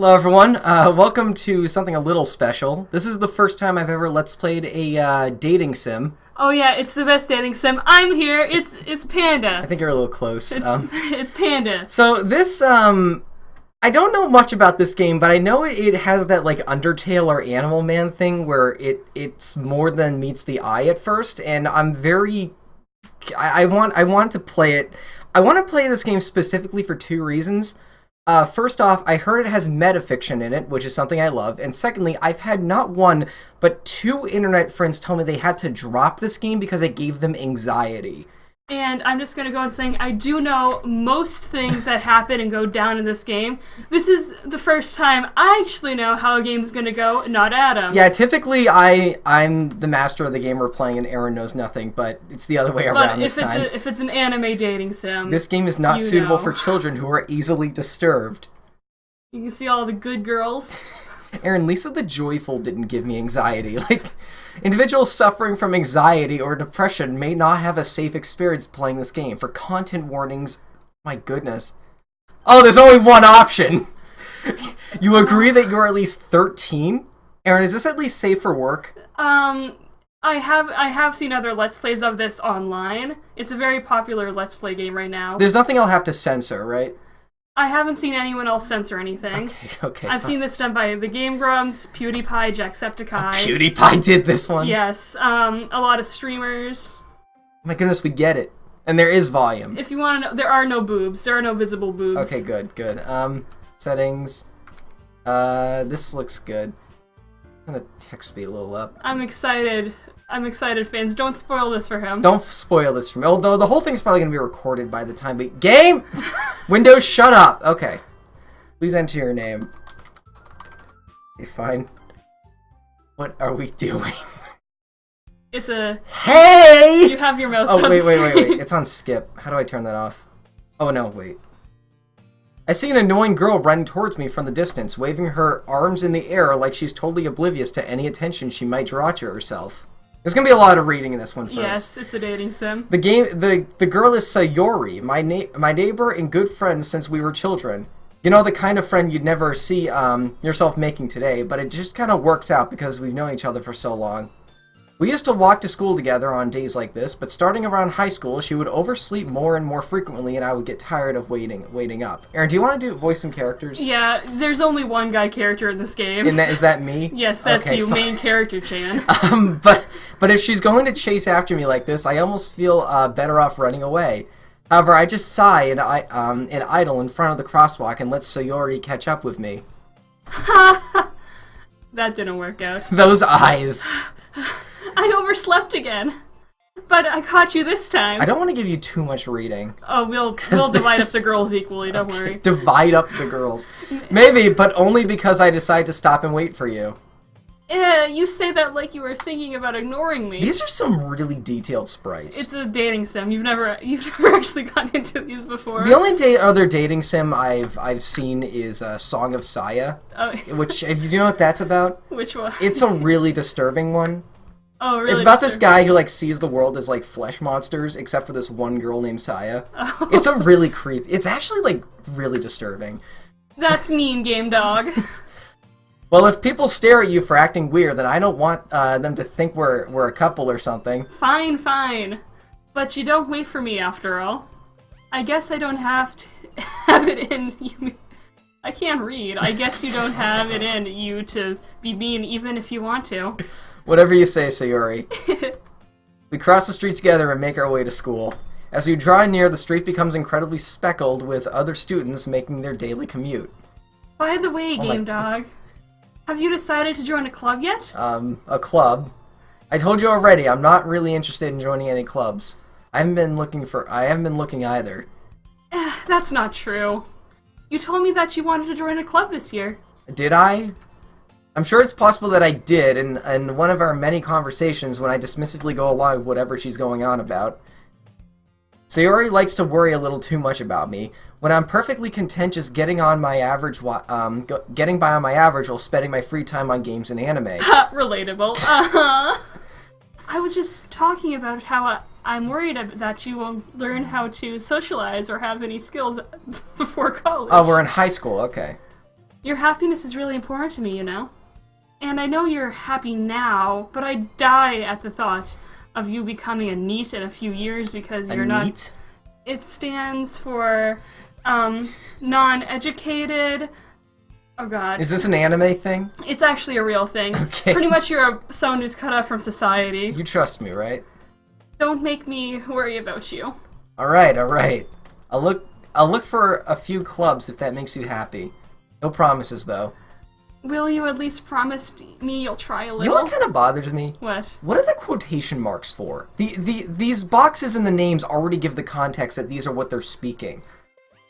Hello everyone, welcome to something a little special. This is the first time I've ever Let's Played a dating sim. Oh yeah, it's the best dating sim. I'm here, it's Panda. I think you're a little close. It's Panda. So this, I don't know much about this game, but I know it has that like Undertale or Animal Man thing where it's more than meets the eye at first, and I'm very... I want to play it. I want to play this game specifically for two reasons. First off, I heard it has metafiction in it, which is something I love. And secondly, I've had not one, but two internet friends tell me they had to drop this game because it gave them anxiety. And I'm just gonna go on saying I do know most things that happen and go down in this game. This is the first time I actually know how a game's gonna go, not Adam. Yeah, typically I'm the master of the game we're playing and Aaron knows nothing, but it's the other way around this time. If it's an anime dating sim, this game is not suitable for children who are easily disturbed. You can see all the good girls. Aaron, Lisa the Joyful didn't give me anxiety. Like, individuals suffering from anxiety or depression may not have a safe experience playing this game. For content warnings, my goodness. Oh, there's only one option! You agree that you're at least 13? Aaron, is this at least safe for work? I have seen other Let's Plays of this online. It's a very popular Let's Play game right now. There's nothing I'll have to censor, right? I haven't seen anyone else censor anything. Okay. I've seen this done by the Game Grumps, PewDiePie, Jacksepticeye. PewDiePie did this one? Yes, a lot of streamers. My goodness, we get it. And there is volume. If you want to know, there are no boobs. There are no visible boobs. Okay, good. Settings. This looks good. I'm gonna text speed a little up. I'm excited, fans. Don't spoil this for him. Don't spoil this for me. Although the whole thing's probably gonna be recorded by the time we... Game! Windows, shut up! Okay. Please enter your name. Okay, fine. What are we doing? It's a... Hey! You have your mouse on wait. It's on skip. How do I turn that off? Oh, no, wait. I see an annoying girl running towards me from the distance, waving her arms in the air like she's totally oblivious to any attention she might draw to herself. There's gonna be a lot of reading in this one, folks. Yes, it's a dating sim. The girl is Sayori, my neighbor and good friend since we were children. You know, the kind of friend you'd never see yourself making today, but it just kind of works out because we've known each other for so long. We used to walk to school together on days like this, but starting around high school, she would oversleep more and more frequently, and I would get tired of waiting up. Aaron, do you want to voice some characters? Yeah, there's only one guy character in this game. And is that me? Yes, that's okay, you, fine. main character, Chan. But if she's going to chase after me like this, I almost feel better off running away. However, I just sigh and idle in front of the crosswalk and let Sayori catch up with me. That didn't work out. Those eyes. I overslept again. But I caught you this time. I don't want to give you too much reading. Oh, we'll divide up the girls equally, don't worry. Divide up the girls. Maybe, but only because I decide to stop and wait for you. You say that like you were thinking about ignoring me. These are some really detailed sprites. It's a dating sim. You've never actually gone into these before. The only other dating sim I've seen is Song of Saya. Oh. Which, if you know what that's about? Which one? It's a really disturbing one. Oh, really? It's about this guy who, like, sees the world as, like, flesh monsters, except for this one girl named Saya. Oh. It's a really creepy... It's actually, like, really disturbing. That's mean, game dog. Well, if people stare at you for acting weird, then I don't want them to think we're a couple or something. Fine. But you don't wait for me, after all. I guess I don't have to have it in you... I can't read. I guess you don't have it in you to be mean even if you want to. Whatever you say, Sayori. We cross the street together and make our way to school. As we draw near, the street becomes incredibly speckled with other students making their daily commute. By the way, game dog, have you decided to join a club yet? A club? I told you already, I'm not really interested in joining any clubs. I haven't been looking either. That's not true. You told me that you wanted to join a club this year. Did I? I'm sure it's possible that I did in one of our many conversations when I dismissively go along with whatever she's going on about. Sayori likes to worry a little too much about me, when I'm perfectly content just getting by on my average while spending my free time on games and anime. Relatable. I was just talking about how I'm worried that you won't learn how to socialize or have any skills before college. Oh, we're in high school, okay. Your happiness is really important to me, you know? And I know you're happy now, but I die at the thought of you becoming a NEET in a few years because you're not... NEET? It stands for, non-educated... Oh god. Is this an anime thing? It's actually a real thing. Okay. Pretty much you're someone who's cut off from society. You trust me, right? Don't make me worry about you. Alright, alright. I'll look for a few clubs if that makes you happy. No promises, though. Will you at least promise me you'll try a little? You know what kind of bothers me? What? What are the quotation marks for? These boxes in the names already give the context that these are what they're speaking.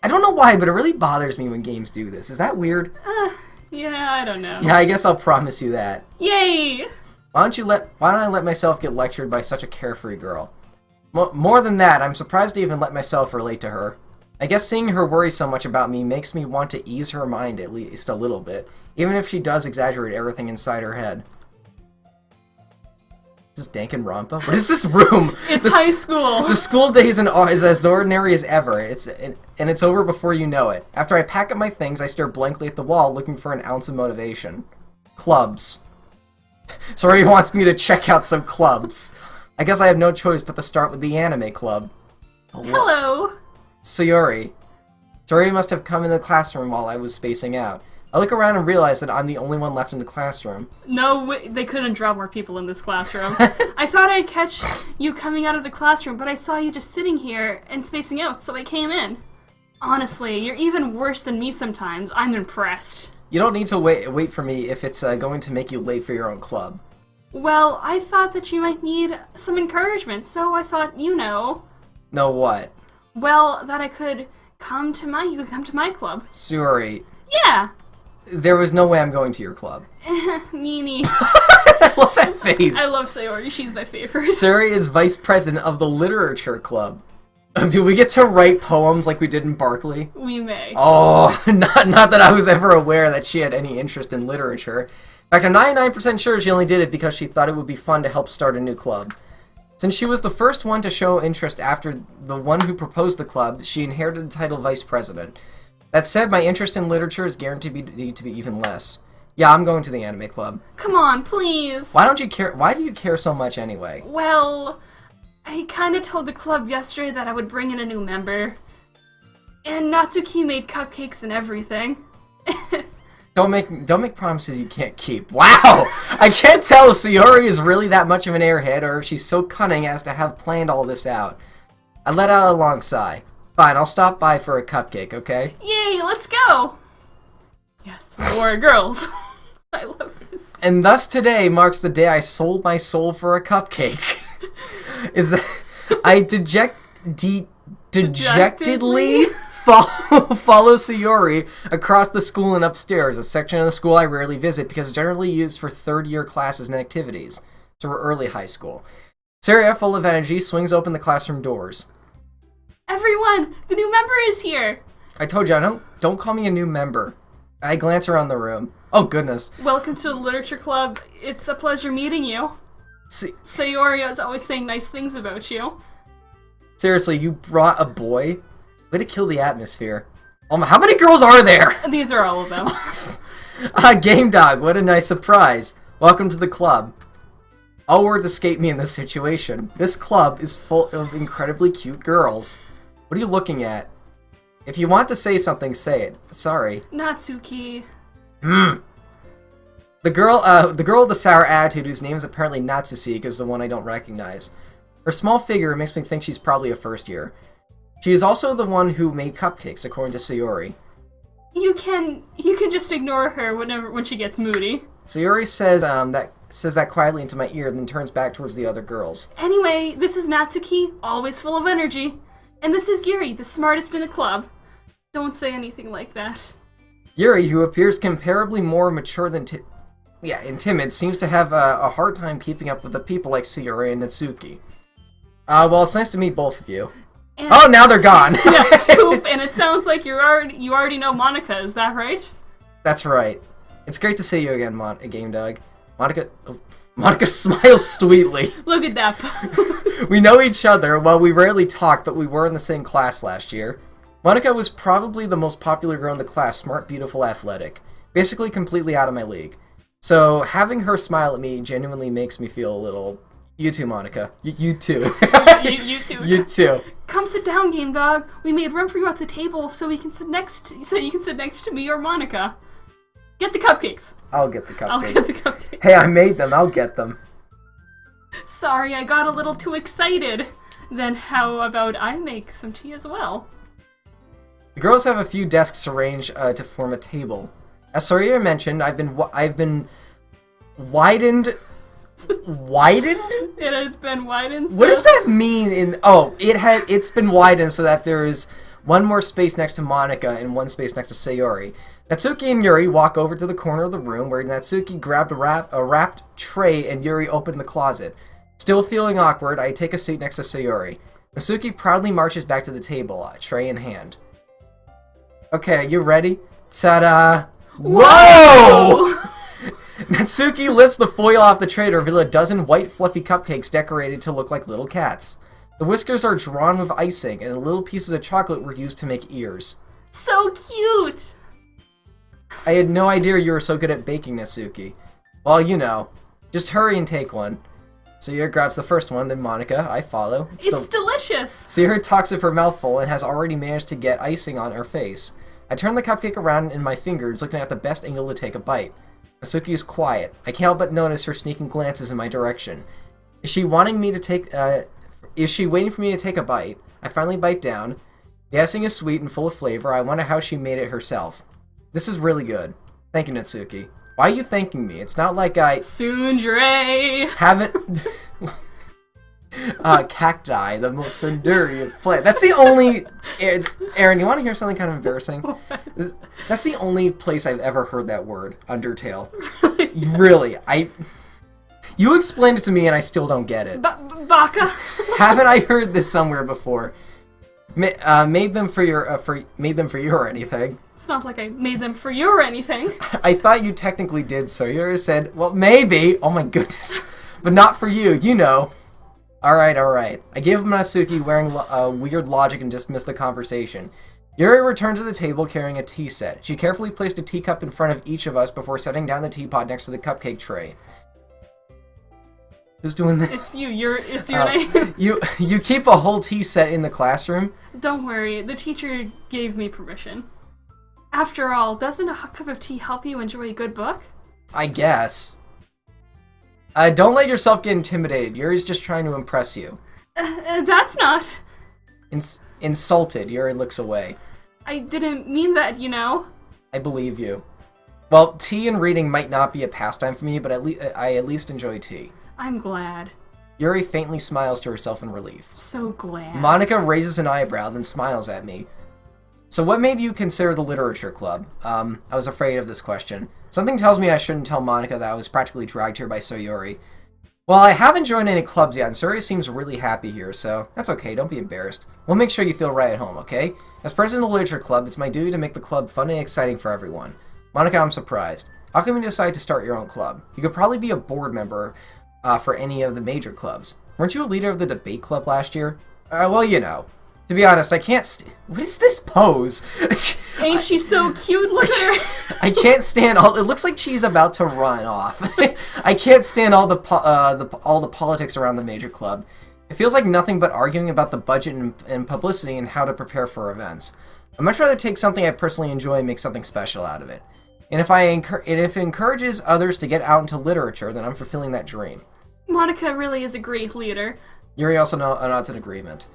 I don't know why, but it really bothers me when games do this. Is that weird? Yeah, I don't know. Yeah, I guess I'll promise you that. Yay! Why don't I let myself get lectured by such a carefree girl? More than that, I'm surprised to even let myself relate to her. I guess seeing her worry so much about me makes me want to ease her mind at least a little bit, even if she does exaggerate everything inside her head. Is this Danganronpa? What is this room? It's high school. The school day is as ordinary as ever, and it's over before you know it. After I pack up my things, I stare blankly at the wall, looking for an ounce of motivation. Clubs. Sorry, he wants me to check out some clubs. I guess I have no choice but to start with the anime club. Hello. Sayori. Sayori must have come into the classroom while I was spacing out. I look around and realize that I'm the only one left in the classroom. No, they couldn't draw more people in this classroom. I thought I'd catch you coming out of the classroom, but I saw you just sitting here and spacing out, so I came in. Honestly, you're even worse than me sometimes. I'm impressed. You don't need to wait for me if it's going to make you late for your own club. Well, I thought that you might need some encouragement, so I thought, you know... Know what? Well, that you could come to my club. Sayori. Yeah. There was no way I'm going to your club. Meanie. I love that face. I love Sayori. She's my favorite. Sayori is vice president of the literature club. Do we get to write poems like we did in Barkley? We may. Oh, not that I was ever aware that she had any interest in literature. In fact, I'm 99% sure she only did it because she thought it would be fun to help start a new club. Since she was the first one to show interest after the one who proposed the club, she inherited the title vice president. That said, my interest in literature is guaranteed to be even less. Yeah, I'm going to the anime club. Come on, please. Why do you care so much anyway? Well, I kinda told the club yesterday that I would bring in a new member. And Natsuki made cupcakes and everything. Don't make promises you can't keep. Wow! I can't tell if Sayori is really that much of an airhead or if she's so cunning as to have planned all this out. I let out a long sigh. Fine, I'll stop by for a cupcake, okay? Yay, let's go! Yes, more girls. I love this. And thus today marks the day I sold my soul for a cupcake. Is that I dejectedly follow Sayori across the school and upstairs, a section of the school I rarely visit because it's generally used for third-year classes and activities. So we're early high school. Sayori, full of energy, swings open the classroom doors. Everyone, the new member is here. I told you, don't call me a new member. I glance around the room. Oh, goodness. Welcome to the literature club. It's a pleasure meeting you. Sayori is always saying nice things about you. Seriously, you brought a boy? Way to kill the atmosphere. How many girls are there? These are all of them. Game Dog, what a nice surprise. Welcome to the club. All words escape me in this situation. This club is full of incredibly cute girls. What are you looking at? If you want to say something, say it. Sorry. Natsuki. The girl with the sour attitude, whose name is apparently Natsuki, is the one I don't recognize. Her small figure makes me think she's probably a first year. She is also the one who made cupcakes, according to Sayori. You can just ignore her when she gets moody. Sayori says that quietly into my ear, then turns back towards the other girls. Anyway, this is Natsuki, always full of energy. And this is Yuri, the smartest in the club. Don't say anything like that. Yuri, who appears comparably more mature than and timid, seems to have a hard time keeping up with the people like Sayori and Natsuki. Well, it's nice to meet both of you. And oh, now they're gone! Yeah, poof, and it sounds like you already know Monica, is that right? That's right. It's great to see you again, Game Dog. Monica smiles sweetly. Look at that. We know each other. Well, we rarely talk, but we were in the same class last year. Monica was probably the most popular girl in the class, smart, beautiful, athletic. Basically completely out of my league. So having her smile at me genuinely makes me feel a little... You too, Monica. You too. you too. You too. Come sit down, Game Dog. We made room for you at the table so you can sit next to me or Monica. Get the cupcakes. I'll get the cupcakes. I'll get the cupcakes. Hey, I made them. I'll get them. Sorry, I got a little too excited. Then how about I make some tea as well? The girls have a few desks arranged to form a table. As Sawyer mentioned, I've been widened. Widened? It has been widened. What does that mean? It's been widened so that there is one more space next to Monica and one space next to Sayori. Natsuki and Yuri walk over to the corner of the room where Natsuki grabbed a wrapped tray and Yuri opened the closet. Still feeling awkward, I take a seat next to Sayori. Natsuki proudly marches back to the table, tray in hand. Okay, you ready? Ta-da! Whoa! Natsuki lifts the foil off the tray to reveal a dozen white fluffy cupcakes decorated to look like little cats. The whiskers are drawn with icing, and the little pieces of chocolate were used to make ears. So cute! I had no idea you were so good at baking, Natsuki. Well, you know. Just hurry and take one. Sayori grabs the first one, then Monica. I follow. It's delicious! Sayori talks with her mouth full and has already managed to get icing on her face. I turn the cupcake around in my fingers, looking at the best angle to take a bite. Natsuki is quiet. I can't help but notice her sneaking glances in my direction. Is she waiting for me to take a bite? I finally bite down. The icing is sweet and full of flavor. I wonder how she made it herself. This is really good. Thank you, Natsuki. Why are you thanking me? It's not like I... Sundre! Haven't... Cacti, the most sundurian plant. That's the only... Aaron, you want to hear something kind of embarrassing? That's the only place I've ever heard that word, Undertale. Really, You explained it to me and I still don't get it. Baka? Haven't I heard this somewhere before? Made them for you or anything. It's not like I made them for you or anything. I thought you technically did, so you said, well, maybe. Oh my goodness. But not for you, you know. Alright. I gave Natsuki wearing weird logic and dismissed the conversation. Yuri returned to the table carrying a tea set. She carefully placed a teacup in front of each of us before setting down the teapot next to the cupcake tray. Who's doing this? It's you. It's your name. You keep a whole tea set in the classroom? Don't worry. The teacher gave me permission. After all, doesn't a hot cup of tea help you enjoy a good book? I guess. Don't let yourself get intimidated. Yuri's just trying to impress you. That's not... Insulted, Yuri looks away. I didn't mean that, you know. I believe you. Well, tea and reading might not be a pastime for me, but I at least enjoy tea. I'm glad. Yuri faintly smiles to herself in relief. So glad. Monica raises an eyebrow, then smiles at me. So what made you consider the literature club? I was afraid of this question. Something tells me I shouldn't tell Monica that I was practically dragged here by Sayori. Well, I haven't joined any clubs yet, and Sayori seems really happy here, so that's okay, don't be embarrassed. We'll make sure you feel right at home, okay? As president of the literature club, it's my duty to make the club fun and exciting for everyone. Monica, I'm surprised. How come you decided to start your own club? You could probably be a board member for any of the major clubs. Weren't you a leader of the debate club last year? Well, you know. To be honest, I can't what is this pose? Ain't she so cute? Look at her. I can't stand all... It looks like she's about to run off. I can't stand all the politics around the major club. It feels like nothing but arguing about the budget and publicity and how to prepare for events. I'd much rather take something I personally enjoy and make something special out of it. And if it encourages others to get out into literature, then I'm fulfilling that dream. Monica really is a great leader. Yuri also nods in agreement.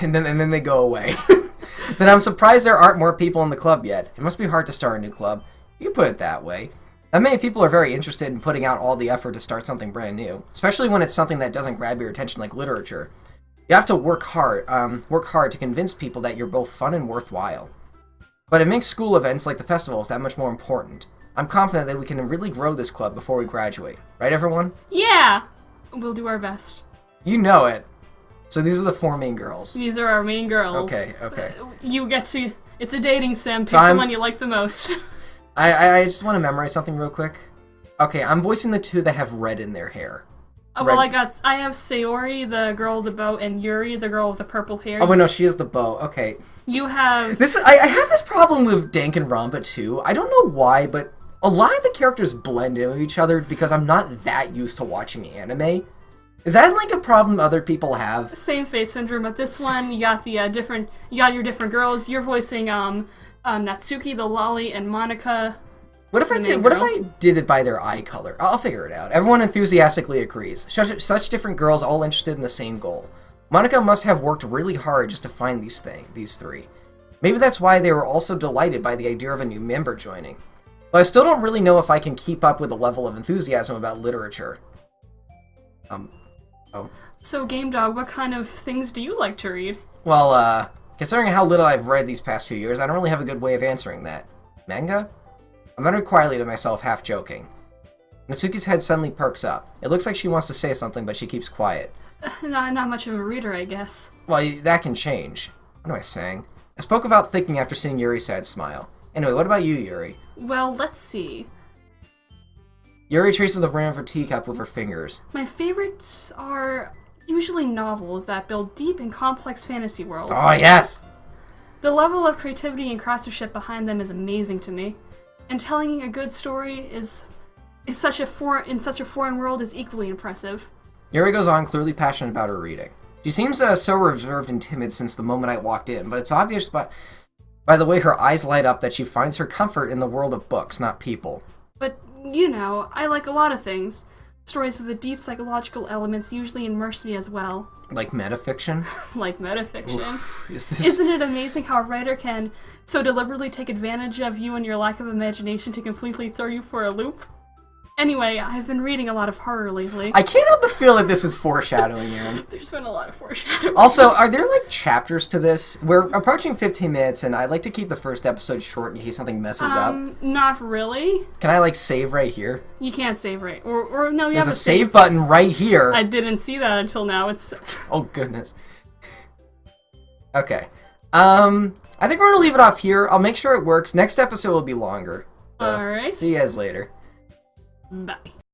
And then they go away. Then I'm surprised there aren't more people in the club yet. It must be hard to start a new club. You can put it that way. Not many people are very interested in putting out all the effort to start something brand new, especially when it's something that doesn't grab your attention like literature. You have to work hard to convince people that you're both fun and worthwhile. But it makes school events like the festivals that much more important. I'm confident that we can really grow this club before we graduate. Right, everyone? Yeah! We'll do our best. You know it. So these are the 4 main girls. These are our main girls. Okay. You get to... It's a dating sim. Pick the one you like the most. I just want to memorize something real quick. Okay, I'm voicing the 2 that have red in their hair. Oh, well, I have Sayori, the girl with the bow, and Yuri, the girl with the purple hair. Oh, wait, no, she has the bow. Okay. You have... I have this problem with Danganronpa too. I don't know why, but a lot of the characters blend in with each other because I'm not that used to watching anime. Is that like a problem other people have? Same face syndrome, but this one you got the you got your different girls. You're voicing Natsuki, the lolly, and Monica. What if I did it by their eye color? I'll figure it out. Everyone enthusiastically agrees. Such different girls, all interested in the same goal. Monica must have worked really hard just to find these three. Maybe that's why they were also delighted by the idea of a new member joining. But I still don't really know if I can keep up with the level of enthusiasm about literature. So, Game Dog, what kind of things do you like to read? Well, considering how little I've read these past few years, I don't really have a good way of answering that. Manga? I muttered quietly to myself, half joking. Natsuki's head suddenly perks up. It looks like she wants to say something, but she keeps quiet. Not much of a reader, I guess. Well, that can change. What am I saying? I spoke about thinking after seeing Yuri's sad smile. Anyway, what about you, Yuri? Well, let's see. Yuri traces the rim of her teacup with her fingers. My favorites are usually novels that build deep and complex fantasy worlds. Oh, yes! The level of creativity and craftsmanship behind them is amazing to me. And telling a good story in such a foreign world is equally impressive. Yuri goes on, clearly passionate about her reading. She seems so reserved and timid since the moment I walked in, but it's obvious by the way her eyes light up that she finds her comfort in the world of books, not people. But, you know, I like a lot of things. Stories with a deep psychological elements usually immerse me as well. Like metafiction? Like metafiction. Oof, Isn't it amazing how a writer can so deliberately take advantage of you and your lack of imagination to completely throw you for a loop? Anyway, I've been reading a lot of horror lately. I can't help but feel that this is foreshadowing, Aaron. There's been a lot of foreshadowing. Also, are there, like, chapters to this? We're approaching 15 minutes, and I'd like to keep the first episode short in case something messes up. Not really. Can I, like, save right here? You can't save right. Or no, you There's have a save button right here. I didn't see that until now. It's... Oh, goodness. Okay. I think we're gonna leave it off here. I'll make sure it works. Next episode will be longer. So, Alright. See you guys later. Bye.